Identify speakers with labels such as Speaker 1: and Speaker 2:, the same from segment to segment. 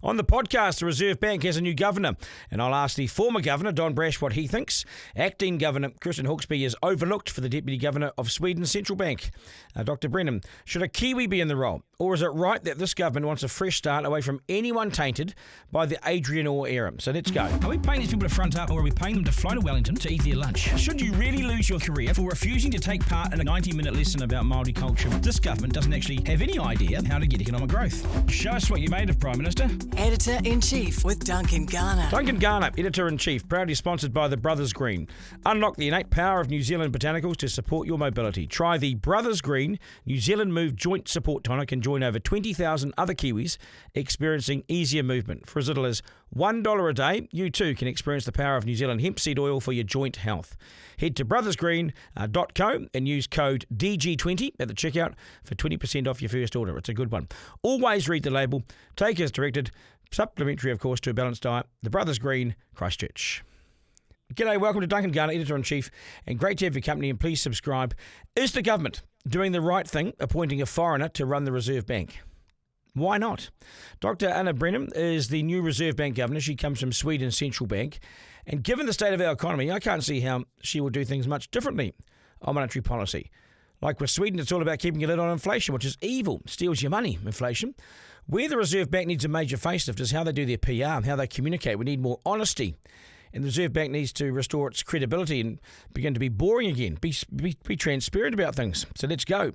Speaker 1: On the podcast, the Reserve Bank has a new governor, and I'll ask the former governor, Don Brash, what he thinks. Acting Governor Christian Hawkesby is overlooked for the Deputy Governor of Sweden's Central Bank. Dr. Brenham, should a Kiwi be in the role? Or is it right that this government wants a fresh start away from anyone tainted by the Adrian Orr era? So let's go.
Speaker 2: Are we paying these people to front up, or are we paying them to fly to Wellington to eat their lunch? Should you really lose your career for refusing to take part in a 90-minute lesson about Māori culture? This government doesn't actually have any idea how to get economic growth. Show us what you made of, Prime Minister.
Speaker 3: Editor-in-Chief with Duncan Garner.
Speaker 1: Duncan Garner, Editor-in-Chief, proudly sponsored by the Brothers Green. Unlock the innate power of New Zealand botanicals to support your mobility. Try the Brothers Green New Zealand Move Joint Support Tonic and join over 20,000 other Kiwis experiencing easier movement. For as little as $1 a day, you too can experience the power of New Zealand hemp seed oil for your joint health. Head to brothersgreen.co and use code DG20 at the checkout for 20% off your first order. It's a good one. Always read the label. Take as directed. Supplementary, of course, to a balanced diet. The Brothers Green, Christchurch. G'day, welcome to Duncan Garner, Editor-in-Chief, and great to have your company, and please subscribe. Is the government doing the right thing, appointing a foreigner to run the Reserve Bank? Why not? Dr. Anna Brenham is the new Reserve Bank Governor. She comes from Sweden's Central Bank. And given the state of our economy, I can't see how she will do things much differently on monetary policy. Like with Sweden, it's all about keeping a lid on inflation, which is evil, steals your money, inflation. Where the Reserve Bank needs a major facelift is how they do their PR and how they communicate. We need more honesty. And the Reserve Bank needs to restore its credibility and begin to be boring again. Be transparent about things. So let's go.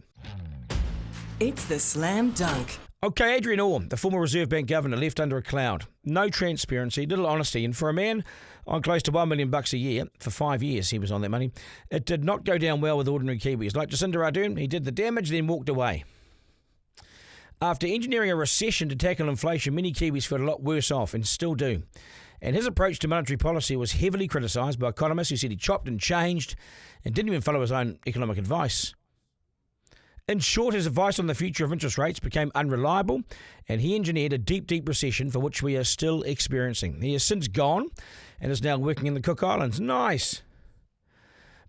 Speaker 3: It's the Slam Dunk.
Speaker 1: Okay, Adrian Orr, the former Reserve Bank Governor, left under a cloud. No transparency, little honesty, and for a man on close to $1 million a year, for 5 years he was on that money, it did not go down well with ordinary Kiwis. Like Jacinda Ardern, he did the damage, then walked away. After engineering a recession to tackle inflation, many Kiwis felt a lot worse off and still do. And his approach to monetary policy was heavily criticised by economists who said he chopped and changed and didn't even follow his own economic advice. In short, his advice on the future of interest rates became unreliable, and he engineered a deep, deep recession for which we are still experiencing. He has since gone and is now working in the Cook Islands. Nice.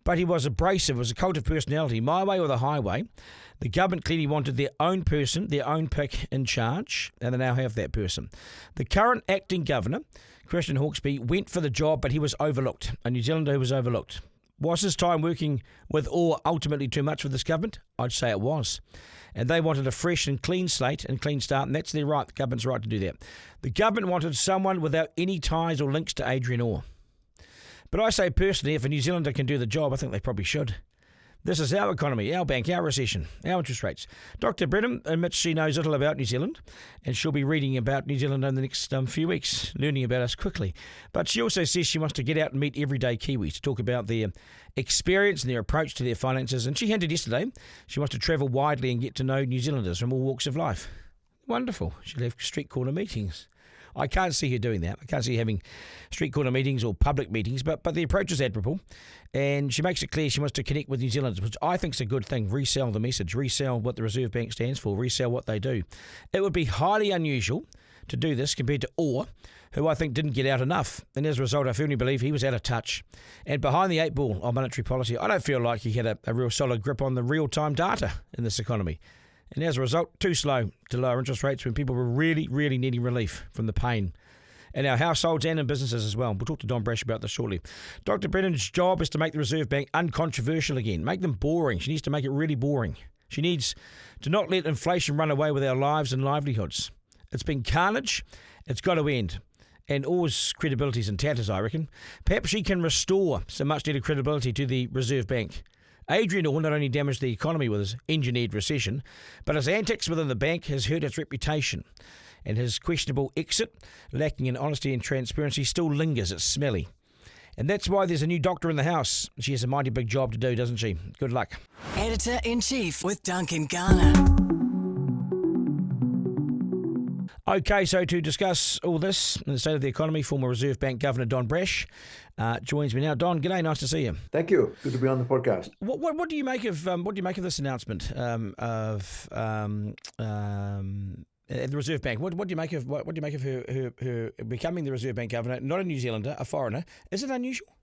Speaker 1: But he was abrasive, was a cult of personality, my way or the highway. The government clearly wanted their own person, their own pick in charge, and they now have that person. The current acting governor, Christian Hawkesby, went for the job, but he was overlooked, a New Zealander who was overlooked. Was his time working with Orr ultimately too much for this government? I'd say it was. And they wanted a fresh and clean slate and clean start, and that's their right. The government's right to do that. The government wanted someone without any ties or links to Adrian Orr. But I say personally, if a New Zealander can do the job, I think they probably should. This is our economy, our bank, our recession, our interest rates. Dr. Brenham admits she knows little about New Zealand, and she'll be reading about New Zealand in the next few weeks, learning about us quickly. But she also says she wants to get out and meet everyday Kiwis to talk about their experience and their approach to their finances. And she hinted yesterday she wants to travel widely and get to know New Zealanders from all walks of life. Wonderful. She'll have street corner meetings. I can't see her doing that. I can't see her having street corner meetings or public meetings, but the approach is admirable. And she makes it clear she wants to connect with New Zealanders, which I think is a good thing. Resell the message, resell what the Reserve Bank stands for, resell what they do. It would be highly unusual to do this compared to Orr, who I think didn't get out enough. And as a result, I firmly believe he was out of touch. And behind the eight ball on monetary policy, I don't feel like he had a real solid grip on the real-time data in this economy. And as a result, too slow to lower interest rates when people were really, really needing relief from the pain in our households and in businesses as well. We'll talk to Don Brash about this shortly. Dr. Brenham's job is to make the Reserve Bank uncontroversial again, make them boring. She needs to make it really boring. She needs to not let inflation run away with our lives and livelihoods. It's been carnage. It's got to end. And Orr's credibility is in tatters, I reckon. Perhaps she can restore some much-needed credibility to the Reserve Bank. Adrian Orr not only damaged the economy with his engineered recession, but his antics within the bank has hurt its reputation. And his questionable exit, lacking in honesty and transparency, still lingers. It's smelly. And that's why there's a new doctor in the house. She has a mighty big job to do, doesn't she? Good luck.
Speaker 3: Editor-in-Chief with Duncan Garner.
Speaker 1: Okay, so to discuss all this and the state of the economy, former Reserve Bank Governor Don Brash joins me now. Don, g'day, nice to see you.
Speaker 4: Thank you. Good to be on the podcast.
Speaker 1: What do you make of this announcement of the Reserve Bank? What do you make of her becoming the Reserve Bank Governor? Not a New Zealander, a foreigner. Is it unusual?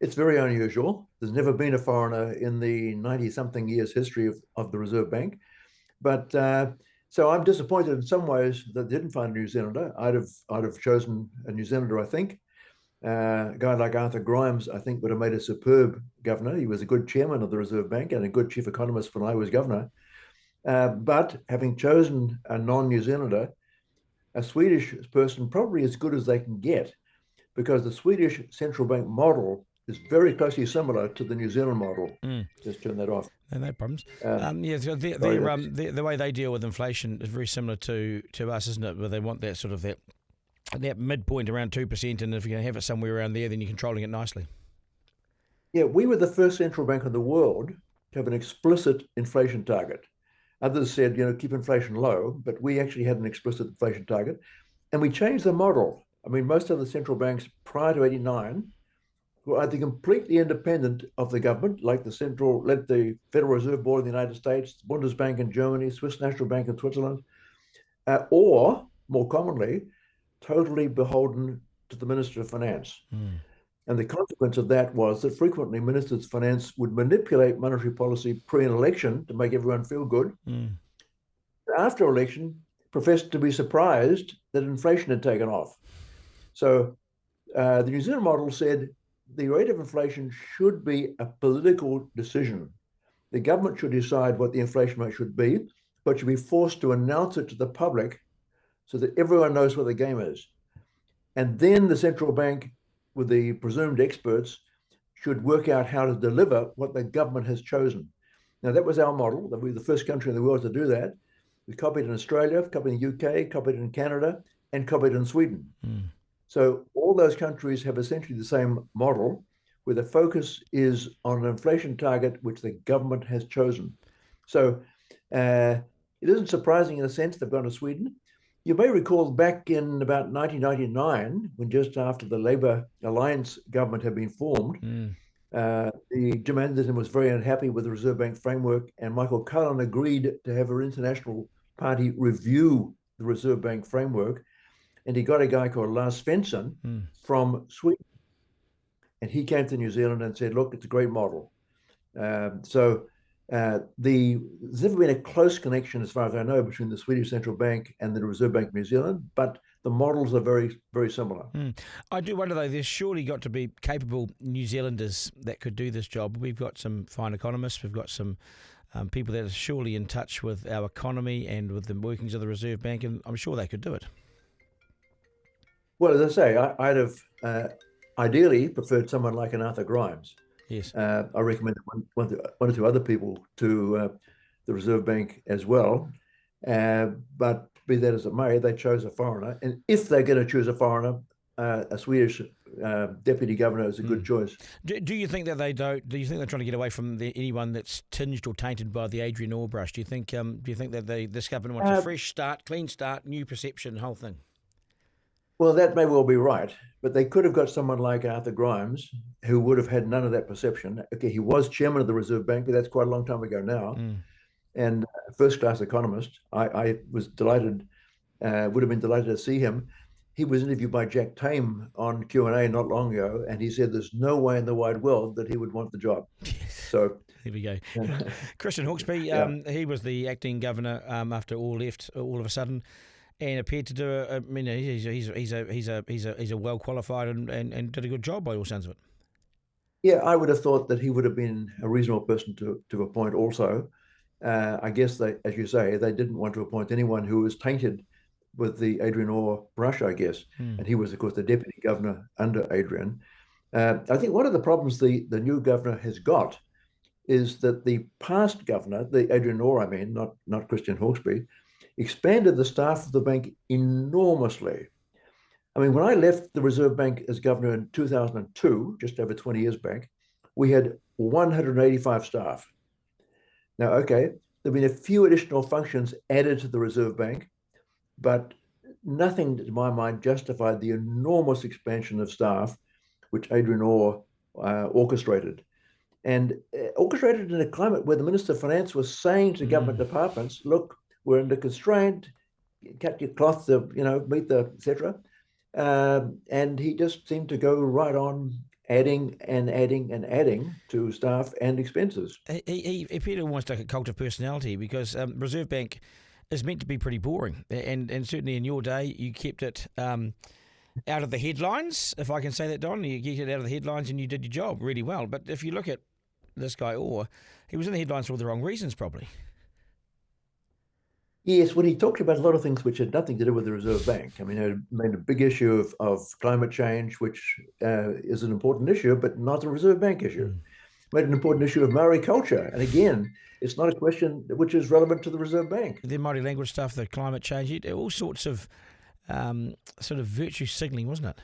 Speaker 4: It's very unusual. There's never been a foreigner in the 90-something years history of the Reserve Bank, but So I'm disappointed in some ways that they didn't find a New Zealander. I'd have chosen a New Zealander, I think. A guy like Arthur Grimes, I think, would have made a superb governor. He was a good chairman of the Reserve Bank and a good chief economist when I was governor. But having chosen a non-New Zealander, a Swedish person probably as good as they can get, because the Swedish central bank model is very closely similar to the New Zealand model. Just turn that off.
Speaker 1: No problems. So
Speaker 4: sorry,
Speaker 1: the way they deal with inflation is very similar to us, isn't it? Where they want that sort of that midpoint around 2%, and if you can have it somewhere around there, then you're controlling it nicely.
Speaker 4: Yeah, we were the first central bank in the world to have an explicit inflation target. Others said, keep inflation low, but we actually had an explicit inflation target. And we changed the model. I mean, most of the central banks prior to 89 were either completely independent of the government, like the Federal Reserve Board in the United States, the Bundesbank in Germany, Swiss National Bank in Switzerland, or more commonly, totally beholden to the Minister of Finance. And the consequence of that was that frequently ministers of finance would manipulate monetary policy pre an election to make everyone feel good. After election, professed to be surprised that inflation had taken off. So the New Zealand model said the rate of inflation should be a political decision. The government should decide what the inflation rate should be, but should be forced to announce it to the public so that everyone knows what the game is. And then the central bank, with the presumed experts, should work out how to deliver what the government has chosen. Now, that was our model. That we were the first country in the world to do that. We copied in Australia, copied in the UK, copied in Canada, and copied in Sweden. So all those countries have essentially the same model, where the focus is on an inflation target which the government has chosen. So it isn't surprising in a sense they've gone to Sweden. You may recall back in about 1999, when just after the Labour Alliance government had been formed, Jim Anderson was very unhappy with the Reserve Bank framework, and Michael Cullen agreed to have an international party review the Reserve Bank framework. And he got a guy called Lars Svensson from Sweden. And he came to New Zealand and said, look, it's a great model. There's never been a close connection, as far as I know, between the Swedish Central Bank and the Reserve Bank of New Zealand, but the models are very, very similar.
Speaker 1: I do wonder, though, there's surely got to be capable New Zealanders that could do this job. We've got some fine economists. We've got some people that are surely in touch with our economy and with the workings of the Reserve Bank, and I'm sure they could do it.
Speaker 4: Well, as I say, I'd have ideally preferred someone like an Arthur Grimes.
Speaker 1: Yes.
Speaker 4: I recommended one or two other people to the Reserve Bank as well. But be that as it may, they chose a foreigner. And if they're going to choose a foreigner, a Swedish deputy governor is a good choice.
Speaker 1: Do you think that they don't? Do you think they're trying to get away from anyone that's tinged or tainted by the Adrian Orr brush? Do you think that this government wants a fresh start, clean start, new perception, whole thing?
Speaker 4: Well, that may well be right, but they could have got someone like Arthur Grimes, who would have had none of that perception. Okay, he was chairman of the Reserve Bank, but that's quite a long time ago now, and a first-class economist. I was delighted, would have been delighted to see him. He was interviewed by Jack Tame on Q&A not long ago, and he said there's no way in the wide world that he would want the job. So
Speaker 1: here we go. Christian Hawkesby, he was the acting governor after Orr left all of a sudden, and appeared to do he's a well qualified and did a good job by all sounds of it.
Speaker 4: Yeah, I would have thought that he would have been a reasonable person to appoint also. I guess they, as you say, they didn't want to appoint anyone who was tainted with the Adrian Orr brush, I guess. And he was, of course, the deputy governor under Adrian. I think one of the problems the new governor has got is that the past governor, the Adrian Orr, I mean, not Christian Hawkesby, expanded the staff of the bank enormously. I mean, when I left the Reserve Bank as governor in 2002, just over 20 years back, we had 185 staff. Now, okay, there have been a few additional functions added to the Reserve Bank, but nothing, to my mind, justified the enormous expansion of staff which Adrian Orr orchestrated. And orchestrated in a climate where the Minister of Finance was saying to government departments, look, we're under constraint, cut your cloth, meet the, etc. And he just seemed to go right on adding and adding and adding to staff and expenses.
Speaker 1: He appeared almost like a cult of personality because Reserve Bank is meant to be pretty boring. And certainly in your day, you kept it out of the headlines, if I can say that, Don. You get it out of the headlines and you did your job really well. But if you look at this guy, Orr, he was in the headlines for all the wrong reasons, probably.
Speaker 4: Yes, when he talked about a lot of things which had nothing to do with the Reserve Bank. I mean, he made a big issue of climate change, which is an important issue, but not a Reserve Bank issue. Made an important issue of Maori culture. And again, it's not a question which is relevant to the Reserve Bank.
Speaker 1: The Māori language stuff, the climate change, all sorts of sort of virtue signalling, wasn't it?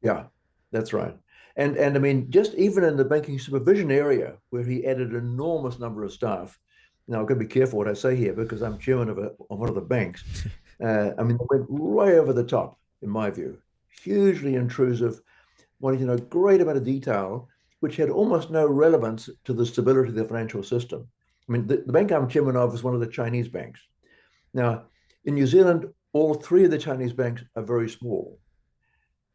Speaker 4: Yeah, that's right. And I mean, just even in the banking supervision area, where he added an enormous number of staff. Now, I've got to be careful what I say here because I'm chairman of one of the banks. I mean, they went way over the top, in my view. Hugely intrusive, wanting to know a great amount of detail, which had almost no relevance to the stability of the financial system. I mean, the bank I'm chairman of is one of the Chinese banks. Now, in New Zealand, all three of the Chinese banks are very small.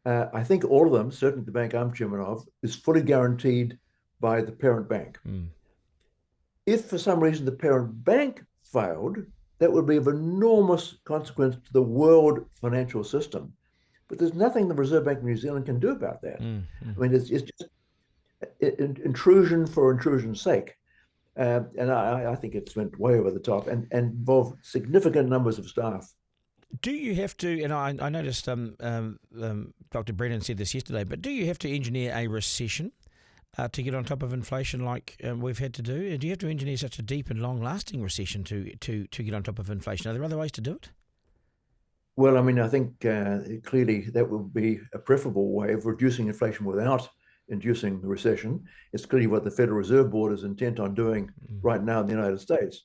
Speaker 4: I think all of them, certainly the bank I'm chairman of, is fully guaranteed by the parent bank. If for some reason the parent bank failed, that would be of enormous consequence to the world financial system. But there's nothing the Reserve Bank of New Zealand can do about that. I mean, it's just intrusion for intrusion's sake. And I think it's went way over the top and involved significant numbers of staff.
Speaker 1: Do you have to, and I noticed Dr. Brenham said this yesterday, but do you have to engineer a recession to get on top of inflation like we've had to do? Do you have to engineer such a deep and long-lasting recession to get on top of inflation? Are there other ways to do it?
Speaker 4: Well, I mean, I think clearly that will be a preferable way of reducing inflation without inducing the recession. It's clearly what the Federal Reserve Board is intent on doing right now in the United States.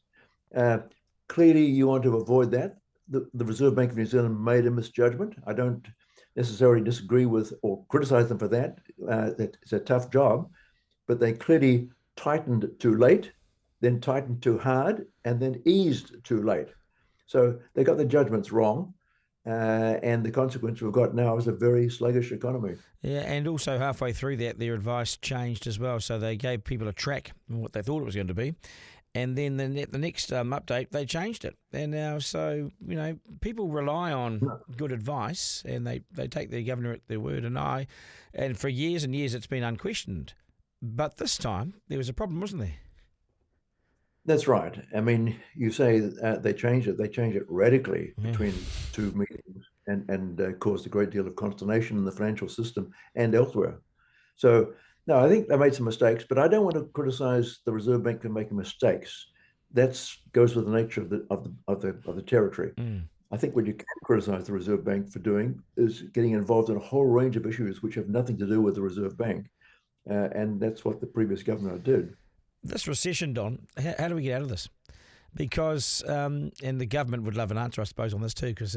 Speaker 4: Clearly, you want to avoid that. The Reserve Bank of New Zealand made a misjudgment. I don't necessarily disagree with or criticize them for that. It's a tough job, but they clearly tightened too late, then tightened too hard, and then eased too late. So they got the judgments wrong. And the consequence we've got now is a very sluggish economy.
Speaker 1: Yeah, and also halfway through that, their advice changed as well. So they gave people a track on what they thought it was going to be. And then the next update, they changed it. And now, so, people rely on good advice and they take their governor at their word. And for years and years, it's been unquestioned. But this time, there was a problem, wasn't there?
Speaker 4: That's right. I mean, you say they changed it. They changed it radically between two meetings and caused a great deal of consternation in the financial system and elsewhere. So, no, I think they made some mistakes, but I don't want to criticize the Reserve Bank for making mistakes. That goes with the nature of the territory. I think what you can criticize the Reserve Bank for doing is getting involved in a whole range of issues which have nothing to do with the Reserve Bank, and that's what the previous governor did.
Speaker 1: This recession, Don, how do we get out of this? Because, and the government would love an answer, I suppose, on this too, because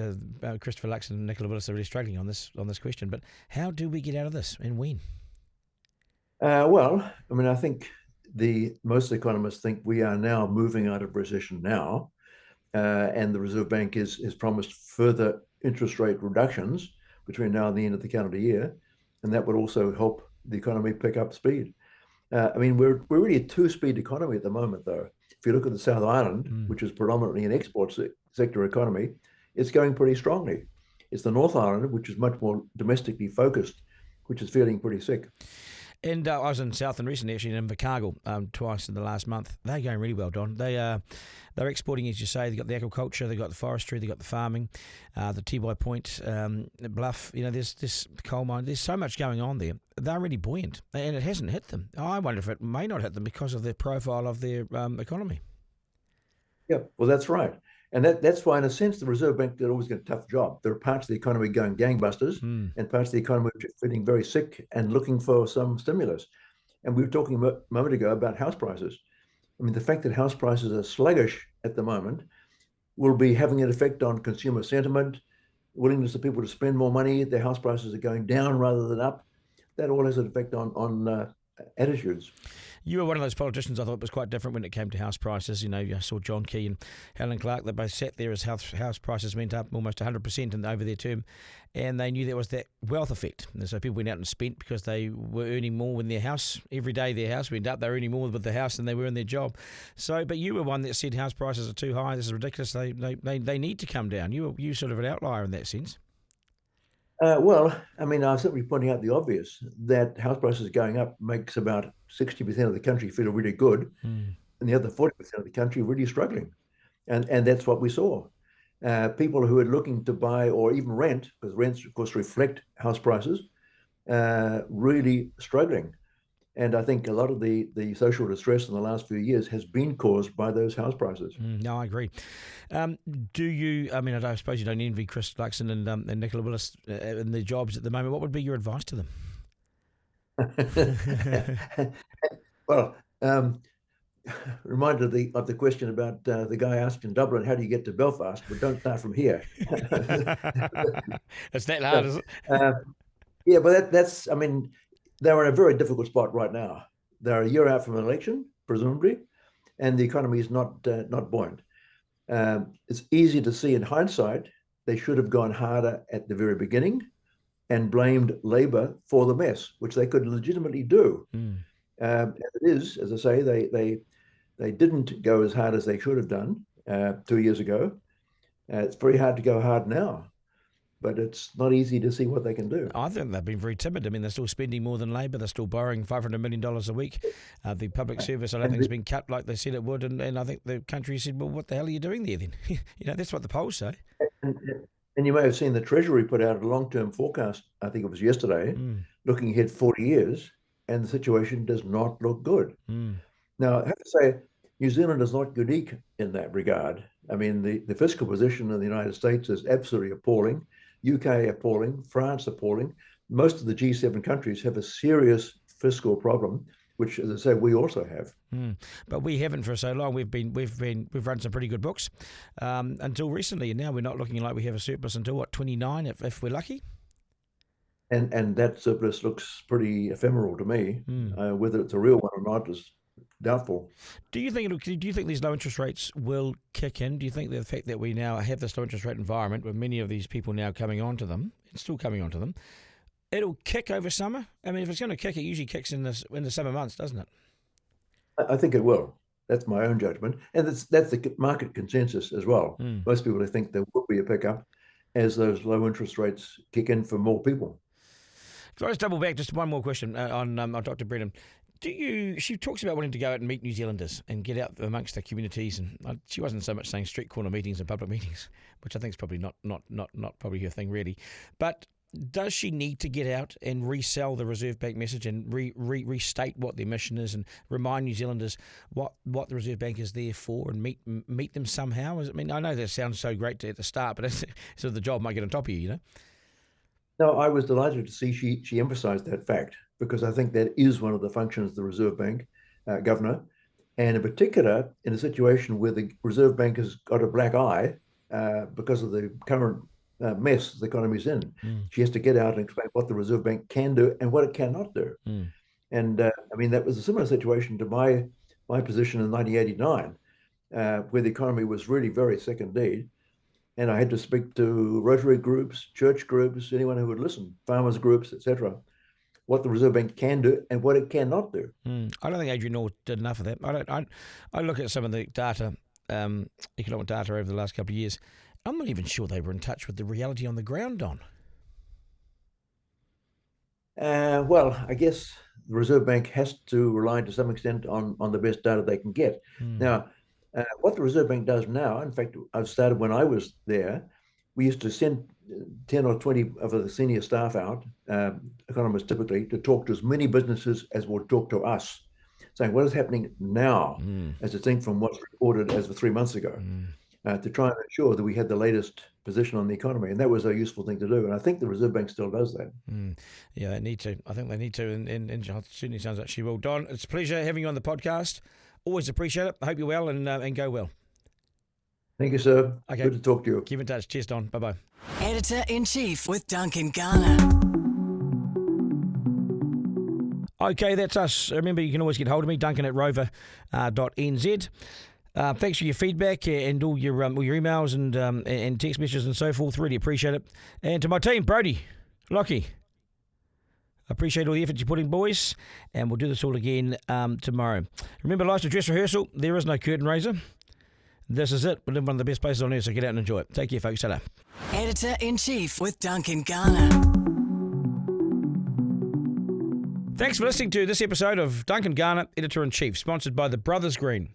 Speaker 1: Christopher Luxon and Nicola Willis are really struggling on this question. But how do we get out of this and when?
Speaker 4: Well, I mean, I think most economists think we are now moving out of recession now, and the Reserve Bank has promised further interest rate reductions between now and the end of the calendar year, and that would also help the economy pick up speed. I mean, we're really a two-speed economy at the moment, though. If you look at the South Island, which is predominantly an export sector economy, it's going pretty strongly. It's the North Island, which is much more domestically focused, which is feeling pretty sick.
Speaker 1: And I was in Southland recently, actually, in Invercargill, twice in the last month. They're going really well, Don. They're exporting, as you say. They've got the agriculture, they've got the forestry, they've got the farming, the T.Y. Point, Bluff. There's this coal mine. There's so much going on there. They're really buoyant, and it hasn't hit them. I wonder if it may not hit them because of the profile of their economy.
Speaker 4: Yeah, well, that's right. And that's why, in a sense, the Reserve Bank did always get a tough job. There are parts of the economy going gangbusters and parts of the economy which are feeling very sick and looking for some stimulus. And we were talking a moment ago about house prices. I mean, the fact that house prices are sluggish at the moment will be having an effect on consumer sentiment, willingness of people to spend more money. Their house prices are going down rather than up. That all has an effect on attitudes.
Speaker 1: You were one of those politicians I thought was quite different when it came to house prices. You know, I saw John Key and Helen Clark. They both sat there as house prices went up almost 100% over their term, and they knew there was that wealth effect. And so people went out and spent because they were earning more when their house, every day their house went up, they were earning more with the house than they were in their job. So, but you were one that said house prices are too high, this is ridiculous, they need to come down. You sort of an outlier in that sense.
Speaker 4: Well, I mean, I'm simply pointing out the obvious, that house prices going up makes about 60% of the country feel really good, and the other 40% of the country really struggling. And that's what we saw. People who are looking to buy or even rent, because rents, of course, reflect house prices, really struggling. And I think a lot of the social distress in the last few years has been caused by those house prices.
Speaker 1: No, I agree. Do you, I mean, I suppose you don't envy Chris Luxon and Nicola Willis in their jobs at the moment. What would be your advice to them?
Speaker 4: Well, reminded of the question about the guy asked in Dublin, how do you get to Belfast? But don't start from here.
Speaker 1: It's that hard, is it?
Speaker 4: Yeah, but that's, I mean, they're in a very difficult spot right now. They're a year out from an election, presumably, and the economy is not buoyant. It's easy to see in hindsight, they should have gone harder at the very beginning and blamed Labor for the mess, which they could legitimately do. As it is, as I say, they didn't go as hard as they should have done 2 years ago. It's very hard to go hard now, but it's not easy to see what they can do.
Speaker 1: I think they've been very timid. I mean, they're still spending more than Labor. They're still borrowing $500 million a week. The public service, I don't think, has been cut like they said it would. And I think the country said, well, what the hell are you doing there then? That's what the polls say.
Speaker 4: And you may have seen the Treasury put out a long-term forecast, I think it was yesterday, looking ahead 40 years, and the situation does not look good. Now, I have to say, New Zealand is not unique in that regard. I mean, the fiscal position of the United States is absolutely appalling. UK appalling, France appalling. Most of the G7 countries have a serious fiscal problem, which, as I say, we also have.
Speaker 1: But we haven't for so long. We've run some pretty good books until recently, and now we're not looking like we have a surplus until what, 29, if we're lucky.
Speaker 4: And that surplus looks pretty ephemeral to me. Whether it's a real one or not is doubtful.
Speaker 1: Do you think these low interest rates will kick in? Do you think the fact that we now have this low interest rate environment with many of these people now coming onto them, and still coming onto them, it'll kick over summer? I mean, if it's going to kick, it usually kicks in the summer months, doesn't it?
Speaker 4: I think it will. That's my own judgment, and that's the market consensus as well. Most people think there will be a pickup as those low interest rates kick in for more people.
Speaker 1: Can I just double back? Just one more question on Dr. Brenham. She talks about wanting to go out and meet New Zealanders and get out amongst the communities, and she wasn't so much saying street corner meetings and public meetings, which I think is probably not probably her thing really. But does she need to get out and resell the Reserve Bank message and restate what their mission is and remind New Zealanders what the Reserve Bank is there for and meet them somehow? I mean, I know that sounds so great at the start, but it's, so the job might get on top of you, you know?
Speaker 4: No, I was delighted to see she emphasised that fact, because I think that is one of the functions of the Reserve Bank governor, and in particular in a situation where the Reserve Bank has got a black eye because of the current mess the economy's in. She has to get out and explain what the Reserve Bank can do and what it cannot do. And I mean, that was a similar situation to my position in 1989, where the economy was really very sick indeed. And I had to speak to Rotary groups, church groups, anyone who would listen, farmers groups, etc., what the Reserve Bank can do and what it cannot do.
Speaker 1: I don't think Adrian Orr did enough of that. I look at some of the data, economic data over the last couple of years. I'm not even sure they were in touch with the reality on the ground, Don.
Speaker 4: Well, I guess the Reserve Bank has to rely to some extent on the best data they can get. Now, what the Reserve Bank does now, in fact, I've started when I was there, we used to send 10 or 20 of the senior staff out, economists typically, to talk to as many businesses as would talk to us, saying what is happening now, as distinct from what's reported as of 3 months ago, to try and ensure that we had the latest position on the economy. And that was a useful thing to do. And I think the Reserve Bank still does that.
Speaker 1: Yeah, they need to. I think they need to. And it certainly sounds like she will. Don, it's a pleasure having you on the podcast. Always appreciate it. I hope you're well and go well.
Speaker 4: Thank you, sir.
Speaker 1: Okay.
Speaker 4: Good to talk to you.
Speaker 1: Keep in touch. Cheers, Don. Bye-bye.
Speaker 3: Editor-in-Chief with Duncan Garner.
Speaker 1: Okay, that's us. Remember, you can always get hold of me, Duncan at rover.nz. Thanks for your feedback and all your emails and text messages and so forth. Really appreciate it. And to my team, Brody, Lockie, appreciate all the effort you put in, boys. And we'll do this all again tomorrow. Remember, life's a dress rehearsal. There is no curtain raiser. This is it. We live in one of the best places on earth, so get out and enjoy it. Take care, folks. Ta-ra.
Speaker 3: Editor-in-Chief with Duncan Garner.
Speaker 1: Thanks for listening to this episode of Duncan Garner, Editor-in-Chief, sponsored by the Brothers Green.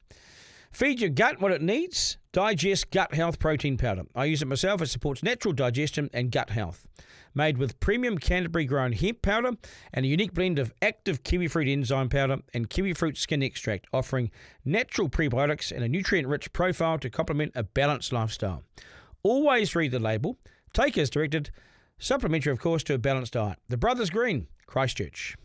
Speaker 1: Feed your gut what it needs. Digest Gut Health Protein Powder. I use it myself. It supports natural digestion and gut health. Made with premium Canterbury-grown hemp powder and a unique blend of active kiwifruit enzyme powder and kiwifruit skin extract, offering natural prebiotics and a nutrient-rich profile to complement a balanced lifestyle. Always read the label. Take as directed. Supplementary, of course, to a balanced diet. The Brothers Green, Christchurch.